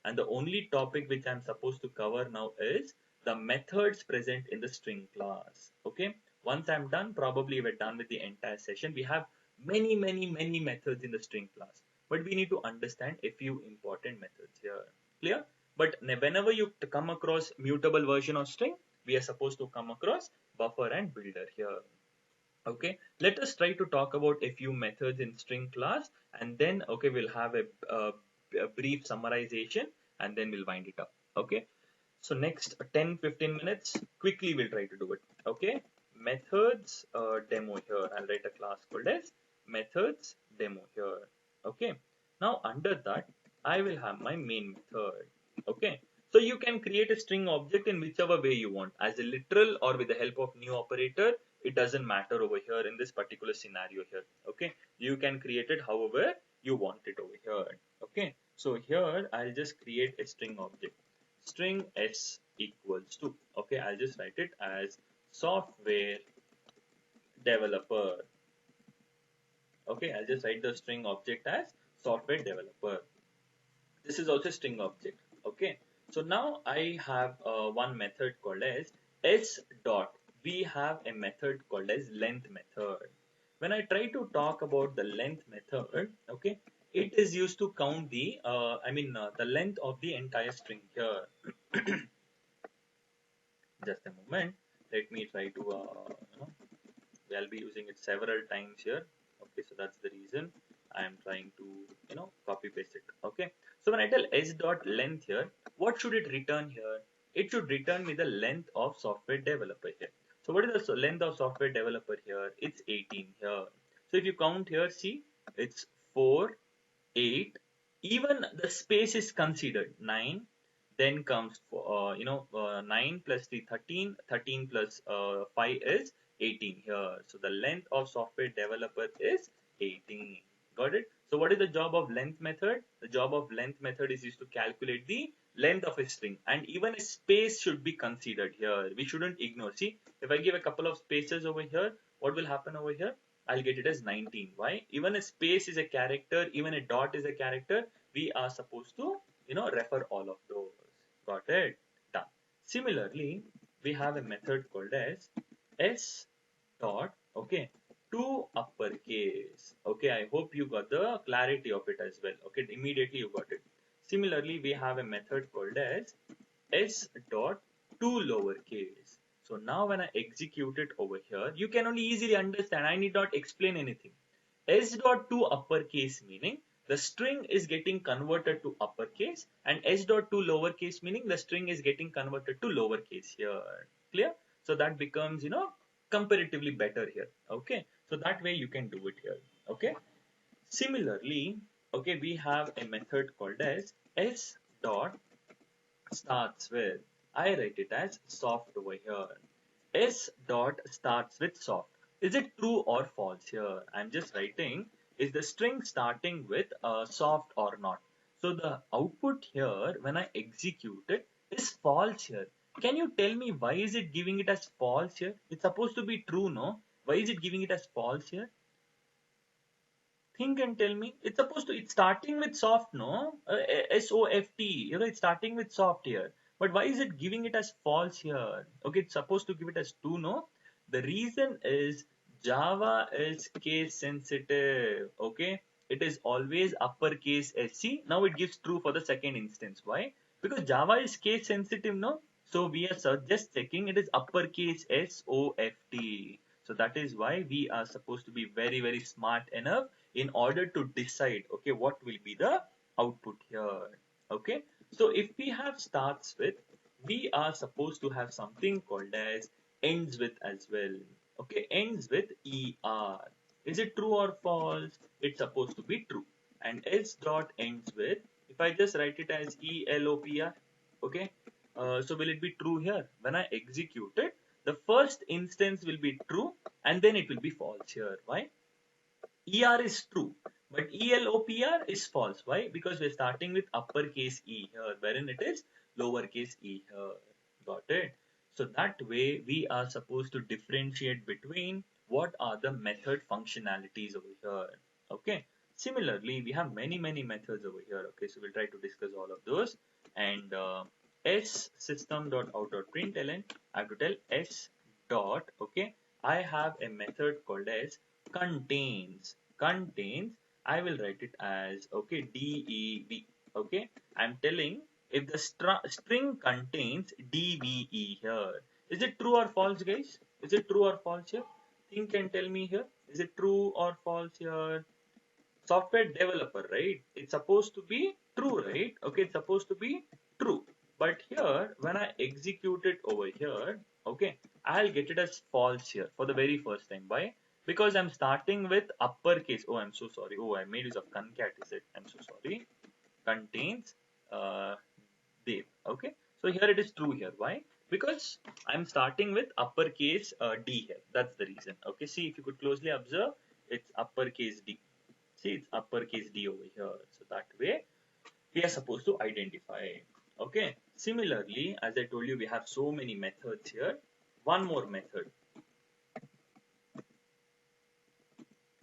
And the only topic which I'm supposed to cover now is the methods present in the string class. Okay. Once I'm done, probably we're done with the entire session. We have many methods in the string class, but we need to understand a few important methods here. Clear? But whenever you come across mutable version of string, we are supposed to come across buffer and builder here. Okay, let us try to talk about a few methods in string class, and then okay, we'll have a brief summarization and then we'll wind it up. Okay, so next 10-15 minutes quickly we'll try to do it. Okay, methods demo here. I'll write a class called as methods demo here. Okay, now under that I will have my main method. Okay, so you can create a string object in whichever way you want, as a literal or with the help of new operator. It doesn't matter over here in this particular scenario here. Okay, you can create it however you want it over here. Okay, so here I'll just create a string object. String s equals to, okay, I'll just write it as software developer. Okay, I'll just write the string object as software developer. This is also string object. Okay, so now I have one method called as s dot. We have a method called as length method. When I try to talk about the length method, okay, it is used to count the the length of the entire string here. Just a moment, let me try to I'll be using it several times here. Okay, so that's the reason I am trying to copy paste it. Okay, so when I tell s dot length here, what should it return here? It should return me the length of software developer here. So what is the length of software developer here? It's 18 here. So if you count here, see, it's 4, 8, even the space is considered 9, then comes 9 plus 3 13, 13 plus 5 is 18 here. So the length of software developer is 18. Got it? So what is the job of length method? The job of length method is used to calculate the length of a string, and even a space should be considered here. We shouldn't ignore. See, if I give a couple of spaces over here, what will happen over here? I'll get it as 19. Why? Even a space is a character, even a dot is a character. We are supposed to, refer all of those. Got it? Done. Similarly, we have a method called as s dot, okay, to uppercase. Okay, I hope you got the clarity of it as well. Okay, immediately you got it. Similarly, we have a method called as s dot to lowercase. So now when I execute it over here, you can only easily understand. I need not explain anything. S dot to uppercase meaning the string is getting converted to uppercase, and s dot to lowercase meaning the string is getting converted to lowercase here. Clear? So that becomes, comparatively better here. Okay. So that way you can do it here. Okay. Similarly, okay, we have a method called as s dot starts with. I write it as soft over here. S dot starts with soft. Is it true or false here? I'm just writing, is the string starting with soft or not? So the output here, when I execute it, is false here. Can you tell me why is it giving it as false here? It's supposed to be true, no? Why is it giving it as false here? Think and tell me. It's supposed to, it's starting with soft, no? SOFT, it's starting with soft here. But why is it giving it as false here? Okay, it's supposed to give it as true, no? The reason is Java is case sensitive, okay? It is always uppercase SC. Now it gives true for the second instance. Why? Because Java is case sensitive, no? So we are just checking it is uppercase SOFT. So that is why we are supposed to be very, very smart enough in order to decide, okay, what will be the output here. Okay, so if we have starts with, we are supposed to have something called as ends with as well. Okay, ends with er. Is it true or false? It's supposed to be true. And s dot ends with, if I just write it as elopr, okay, so will it be true here? When I execute it, the first instance will be true and then it will be false here. Why? ER is true, but ELOPR is false. Why? Because we're starting with uppercase E here, wherein it is lowercase e here. Got it? So that way we are supposed to differentiate between what are the method functionalities over here. Okay. Similarly, we have many, many methods over here. Okay. So we'll try to discuss all of those. And s system.out.println, I have to tell s dot, okay, I have a method called as contains. I will write it as, okay, dev. Okay, I'm telling if the string contains dve here. Is it true or false, guys? Is it true or false here? Think and tell me here. Is it true or false here? Software developer, right? It's supposed to be true, right? Okay, it's supposed to be true. But here, when I execute it over here, okay, I'll get it as false here for the very first time. Why? Because I'm starting with uppercase. Oh, I'm so sorry. Oh, I made use of concat, is it? I'm so sorry. Contains uh, Dev. Okay, so here it is true here. Why? Because I'm starting with uppercase D here. That's the reason. Okay, see if you could closely observe, it's uppercase D. See, it's uppercase D over here. So that way we are supposed to identify. Okay. Similarly, as I told you, we have so many methods here. One more method,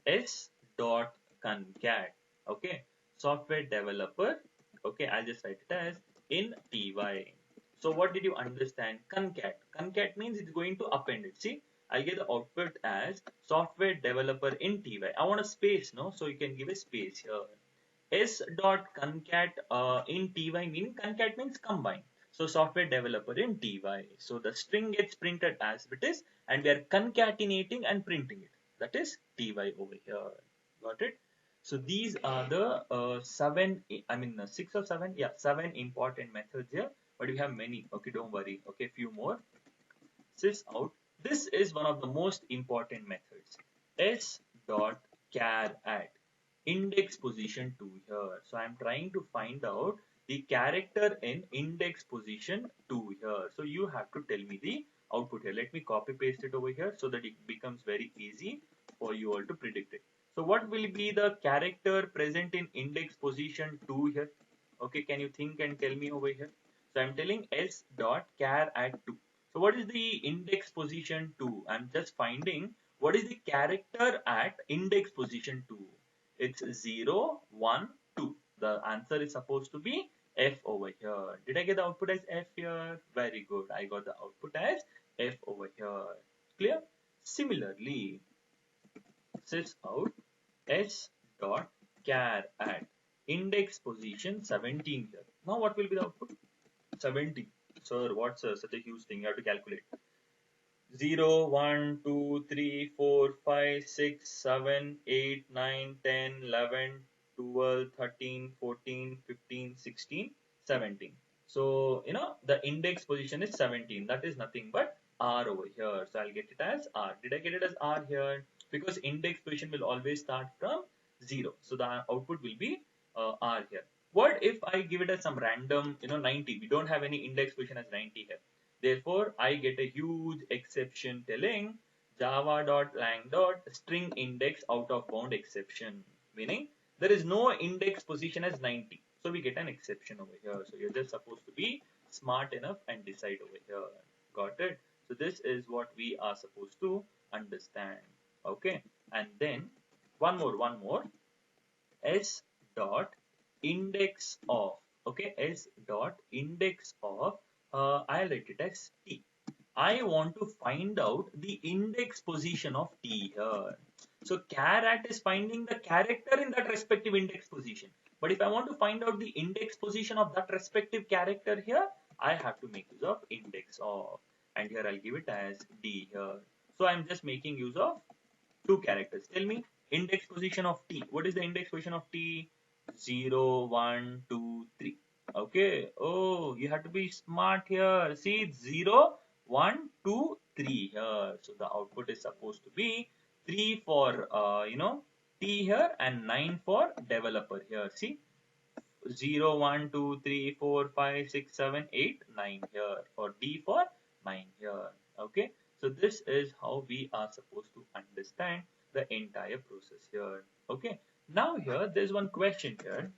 s dot concat. Okay. Software developer. Okay. I'll just write it as in ty. So what did you understand? Concat. Concat means it's going to append it. See, I get the output as software developer in ty. I want a space, no? So you can give a space here. S dot concat in ty, meaning concat means combine. So software developer in ty. So the string gets printed as it is, and we are concatenating and printing it. That is ty over here. Got it? So these are the six or seven, yeah, seven important methods here. But we have many. Okay, don't worry. Okay, few more. Sys out. This is one of the most important methods. S dot char at index position 2 here. So I'm trying to find out the character in index position 2 here. So you have to tell me the output here. Let me copy paste it over here so that it becomes very easy for you all to predict it. So what will be the character present in index position 2 here? Okay, can you think and tell me over here? So I'm telling s dot char at 2. So what is the index position 2? I'm just finding what is the character at index position 2. It's 0, 1, 2. The answer is supposed to be F over here. Did I get the output as F here? Very good. I got the output as F over here. Clear? Similarly, sys out s dot char at index position 17 here. Now what will be the output? 70. Sir, what's such a huge thing? You have to calculate. 0, 1, 2, 3, 4, 5, 6, 7, 8, 9, 10, 11, 12, 13, 14, 15, 16, 17. So, the index position is 17. That is nothing but R over here. So, I'll get it as R. Did I get it as R here? Because index position will always start from 0. So, the output will be R here. What if I give it as some random, 90? We don't have any index position as 90 here. Therefore, I get a huge exception telling java.lang.string index out of bound exception, meaning there is no index position as 90. So we get an exception over here. So you're just supposed to be smart enough and decide over here. Got it? So this is what we are supposed to understand. Okay. And then one more. S dot index of, okay, S dot index of, I'll write it as T. I want to find out the index position of T here. So char@, is finding the character in that respective index position. But if I want to find out the index position of that respective character here, I have to make use of index of. And here I'll give it as D here. So I'm just making use of two characters. Tell me index position of T. What is the index position of T? 0, 1, 2, 3. Okay. Oh, you have to be smart here. See, it's 0, 1, 2, 3 here. So the output is supposed to be 3 for, T here and 9 for developer here. See, 0, 1, 2, 3, 4, 5, 6, 7, 8, 9 here. For D for 9 here. Okay. So this is how we are supposed to understand the entire process here. Okay. Now here there's one question here.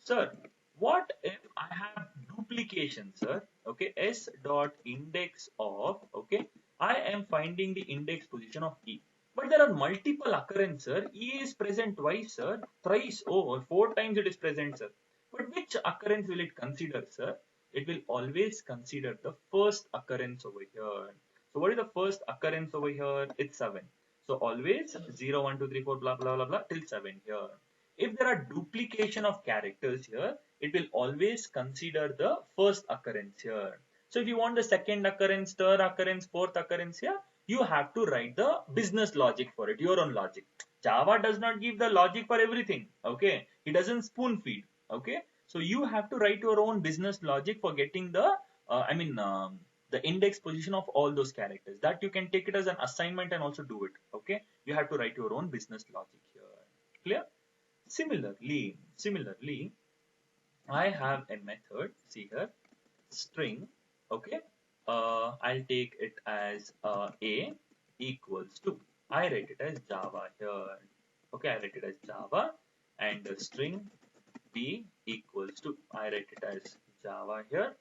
Sir, what if I have duplication, sir? Okay. S dot index of, okay. I am finding the index position of E. But there are multiple occurrences, sir. E is present twice, sir. Thrice. Oh, 4 times it is present, sir. But which occurrence will it consider, sir? It will always consider the first occurrence over here. So what is the first occurrence over here? It's 7. So always 0, 1, 2, 3, 4, blah, blah, blah, blah, till 7 here. If there are duplication of characters here, it will always consider the first occurrence here. So if you want the second occurrence, third occurrence, fourth occurrence here, you have to write the business logic for it, your own logic. Java does not give the logic for everything. Okay. It doesn't spoon feed. Okay. So you have to write your own business logic for getting the, the index position of all those characters. That you can take it as an assignment and also do it. Okay. You have to write your own business logic here. Clear? Similarly, I have a method, see here, string, okay, I'll take it as A equals to, I write it as Java here, okay, I write it as Java, and the string B equals to, I write it as Java here,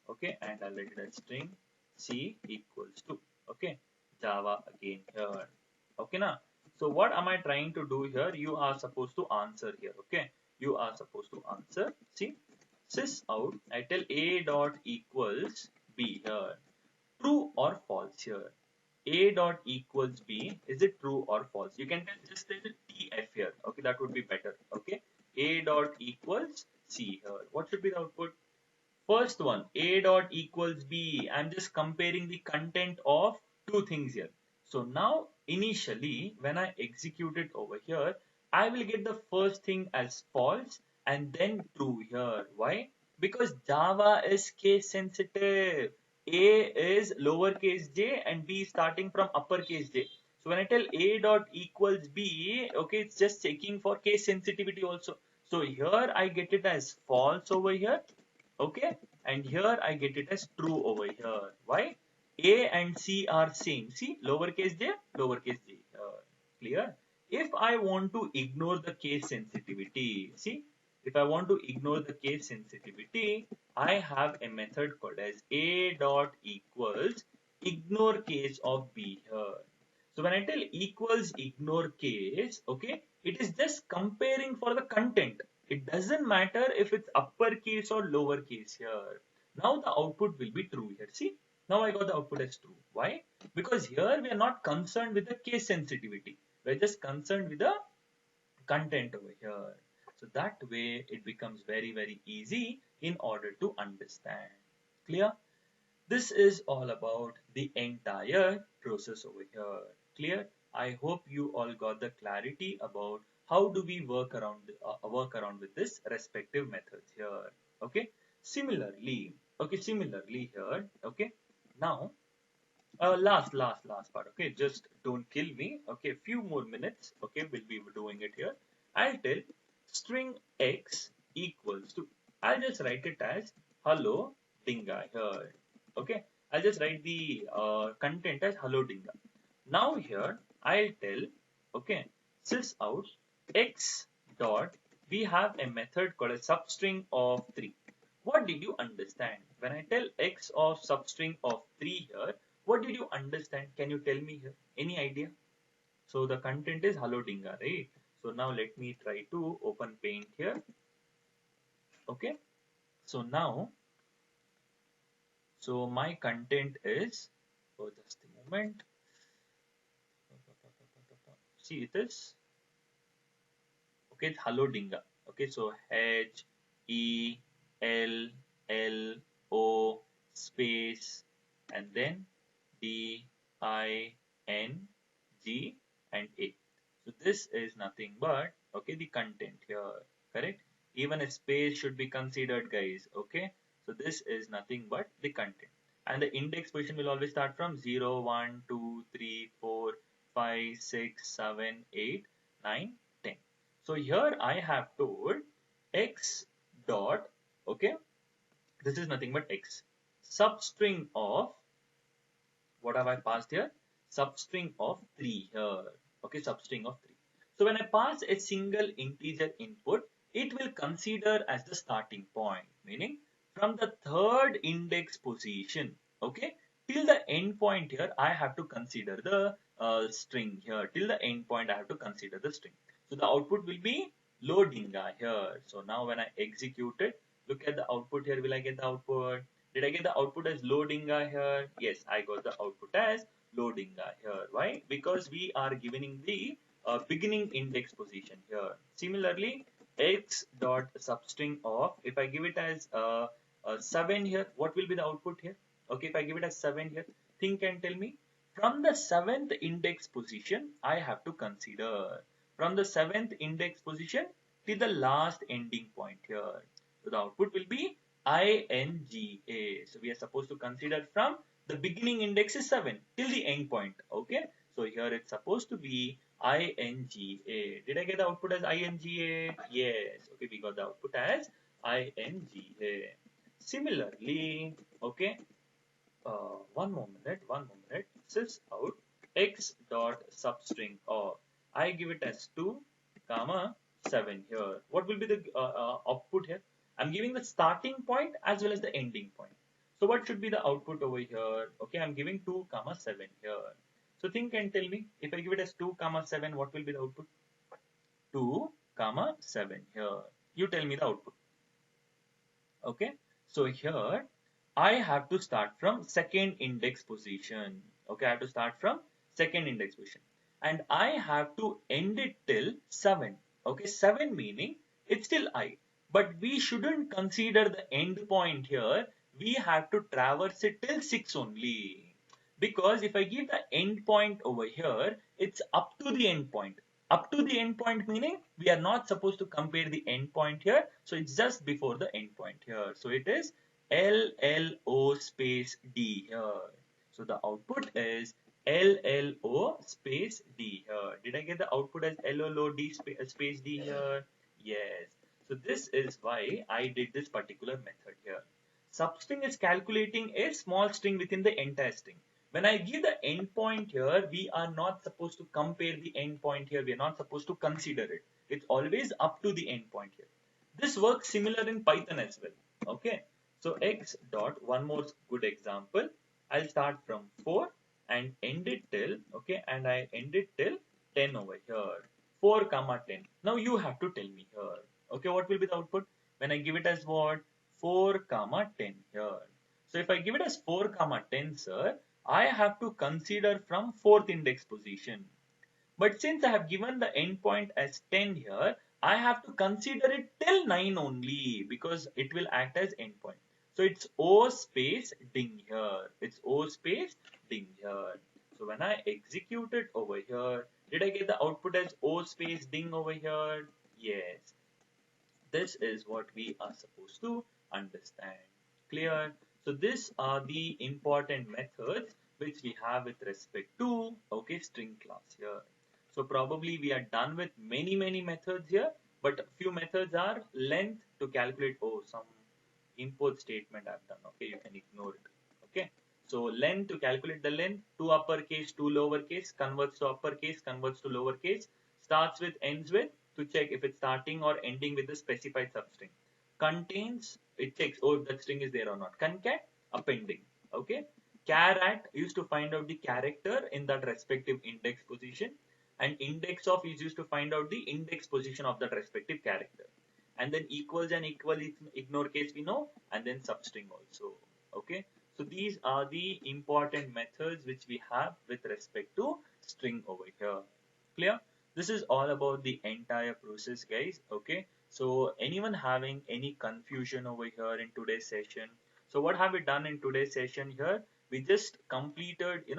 okay, and I'll write it as string C equals to, okay, Java again here, okay, now. So what am I trying to do here? You are supposed to answer here, okay? You are supposed to answer. See, sys out, I tell A dot equals B here. True or false here? A dot equals B, is it true or false? You can just tell it TF here, okay? That would be better, okay? A dot equals C here. What should be the output? First one, A dot equals B. I'm just comparing the content of two things here. So now initially when I execute it over here, I will get the first thing as false and then true here. Why? Because Java is case sensitive. A is lowercase j and B is starting from uppercase j. So when I tell A dot equals B, okay, it's just checking for case sensitivity also. So here I get it as false over here. Okay, and here I get it as true over here. Why? A and C are same. See, lowercase j, lowercase j. Clear? If I want to ignore the case sensitivity, see, if I want to ignore the case sensitivity, I have a method called as A dot equals ignore case of B here. So when I tell equals ignore case, okay, it is just comparing for the content. It doesn't matter if it's uppercase or lowercase here. Now the output will be true here. See, now I got the output as true. Why? Because here we are not concerned with the case sensitivity. We're just concerned with the content over here. So that way it becomes very, very easy in order to understand. Clear? This is all about the entire process over here. Clear? I hope you all got the clarity about how do we work around with this respective methods here. Okay. Similarly here. Okay. Now, last part. Okay. Just don't kill me. Okay. Few more minutes. Okay. We'll be doing it here. I'll tell string X equals to, I'll just write it as hello dinga here. Okay, I'll just write the content as hello dinga. Now here I'll tell, okay, sys out x dot, we have a method called a substring of 3. What did you understand? When I tell x of substring of 3 here, what did you understand? Can you tell me here? Any idea? So the content is hello dinga, right? So now let me try to open paint here. Okay. So now, so my content is, oh, just a moment. See, it is, okay, it's hello dinga. Okay, so H E L L O space and then D I N G and A. So this is nothing but, okay, the content here, correct? Even a space should be considered, guys. Okay, so this is nothing but the content, and the index position will always start from 0 1 2 3 4 5 6 7 8 9 10. So here I have told x dot, okay, this is nothing but x substring of, what have I passed here? Substring of 3 here. Okay, substring of 3. So when I pass a single integer input, it will consider as the starting point, meaning from the third index position, okay, till the end point here, I have to consider the string here. Till the end point, I have to consider the string. So the output will be loading here. So now when I execute it, look at the output here. Will I get the output? Did I get the output as loading here? Yes, I got the output as loading here. Why? Because we are giving the beginning index position here. Similarly, x dot substring of, if I give it as 7 here, what will be the output here? Okay, if I give it as 7 here, think and tell me. From the 7th index position, I have to consider. From the 7th index position till the last ending point here. So the output will be INGA. So we are supposed to consider from the beginning index is 7 till the end point. Okay. So here it's supposed to be INGA. Did I get the output as INGA? Yes. Okay. We got the output as INGA. Similarly, okay. One more minute. Sys out x dot substring of, I give it as 2 comma 7 here. What will be the output here? I'm giving the starting point as well as the ending point. So what should be the output over here? Okay, I'm giving 2 comma 7 here. So think and tell me, if I give it as 2 comma 7, what will be the output? 2 comma 7 here. You tell me the output. Okay, so here I have to start from second index position. Okay, I have to start from second index position and I have to end it till 7. Okay, 7 meaning it's still I, but we shouldn't consider the end point here. We have to traverse it till 6 only, because if I give the end point over here, it's up to the end point. Up to the end point meaning we are not supposed to compare the end point here. So it's just before the end point here. So it is LLO space D here. So the output is LLO space D here. Did I get the output as LLO D space D here? Yes. So this is why I did this particular method here. Substring is calculating a small string within the entire string. When I give the endpoint here, we are not supposed to compare the endpoint here. We are not supposed to consider it. It's always up to the endpoint here. This works similar in Python as well. Okay. So x dot, one more good example. I'll start from 4 and end it till, okay, and I end it till 10 over here. 4 comma 10. Now you have to tell me here. Okay, what will be the output? When I give it as what? 4 comma 10 here. So if I give it as 4 comma 10, sir, I have to consider from 4th index position. But since I have given the endpoint as 10 here, I have to consider it till 9 only, because it will act as endpoint. So it's O space ding here. It's O space ding here. So when I execute it over here, did I get the output as O space ding over here? Yes. This is what we are supposed to understand. Clear? So these are the important methods which we have with respect to, okay, string class here. So probably we are done with many methods here. But few methods are length to calculate. Oh, some import statement I've done. Okay, you can ignore it. Okay, so length to calculate the length, two uppercase, two lowercase, converts to uppercase, converts to lowercase, starts with, ends with, to check if it's starting or ending with the specified substring. Contains, it checks, oh, if that string is there or not. Concat, appending. Okay, char at used to find out the character in that respective index position, and index of is used to find out the index position of that respective character, and then equals and equal ignore case we know, and then substring also. Okay, so these are the important methods which we have with respect to string over here. Clear? This is all about the entire process, guys. Okay, so anyone having any confusion over here in today's session? So what have we done in today's session here? We just completed, this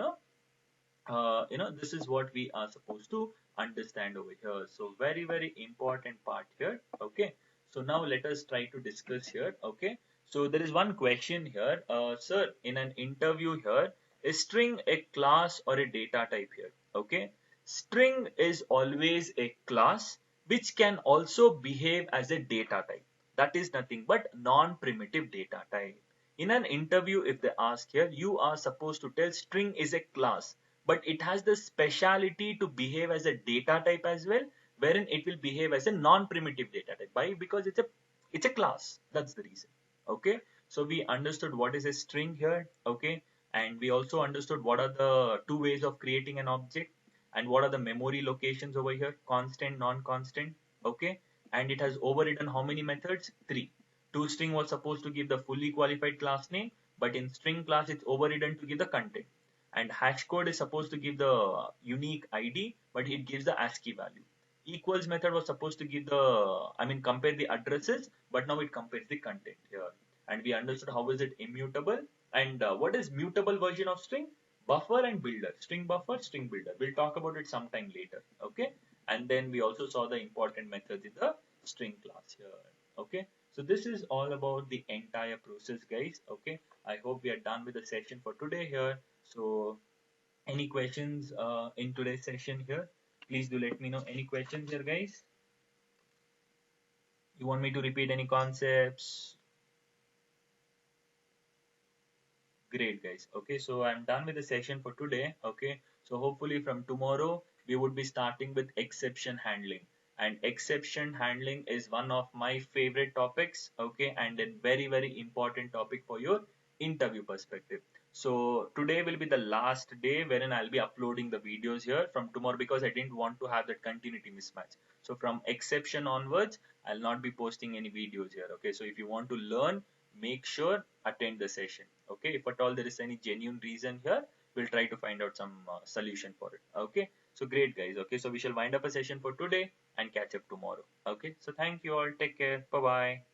is what we are supposed to understand over here. So very, very important part here. Okay, so now let us try to discuss here. Okay, so there is one question here. Sir, in an interview here, is string a class or a data type here? Okay, string is always a class which can also behave as a data type. That is nothing but non-primitive data type. In an interview, if they ask here, you are supposed to tell string is a class, but it has the speciality to behave as a data type as well, wherein it will behave as a non-primitive data type. Why? Because it's a class. That's the reason. Okay. So we understood what is a string here. Okay. And we also understood what are the two ways of creating an object, and what are the memory locations over here, constant, non-constant. Okay. And it has overridden how many methods? Three. ToString was supposed to give the fully qualified class name, but in string class it's overridden to give the content. And hash code is supposed to give the unique ID, but it gives the ASCII value. Equals method was supposed to give the, compare the addresses, but now it compares the content here. And we understood how is it immutable, and what is mutable version of string? Buffer and builder, string buffer, string builder. We'll talk about it sometime later. Okay. And then we also saw the important methods in the string class here. Okay. So this is all about the entire process, guys. Okay. I hope we are done with the session for today here. So any questions in today's session here? Please do let me know. Any questions here, guys? You want me to repeat any concepts? Great, guys. Okay, so I'm done with the session for today. Okay, so hopefully from tomorrow we would be starting with exception handling. And exception handling is one of my favorite topics. Okay, and a very, very important topic for your interview perspective. So today will be the last day wherein I'll be uploading the videos here from tomorrow, because I didn't want to have that continuity mismatch. So from exception onwards, I'll not be posting any videos here. Okay, so if you want to learn, make sure attend the session. Okay, if at all there is any genuine reason here, we'll try to find out some solution for it. Okay, so great, guys. Okay, so we shall wind up a session for today and catch up tomorrow. Okay, so thank you all, take care, bye bye.